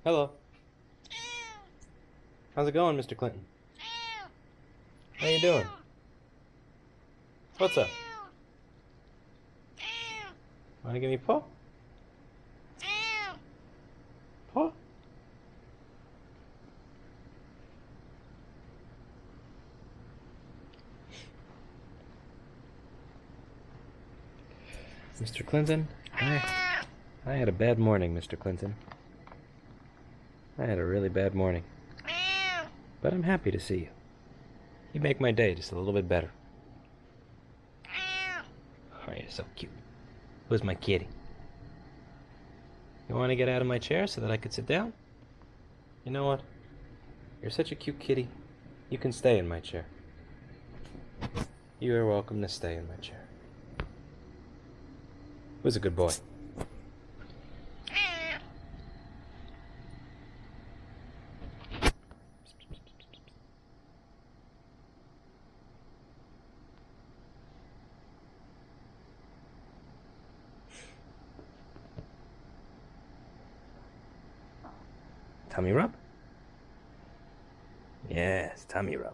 Hello. How's it going, Mr. Clinton? How you doing? What's up? Wanna give me a paw? Paw? Mr. Clinton, I had a bad morning, Mr. Clinton. I had a really bad morning. But I'm happy to see you. You make my day just a little bit better. Oh, you're so cute. Who's my kitty? You want to get out of my chair so that I could sit down? You know what? You're such a cute kitty. You can stay in my chair. You are welcome to stay in my chair. Who's a good boy? Tummy rub? Yes, tummy rub.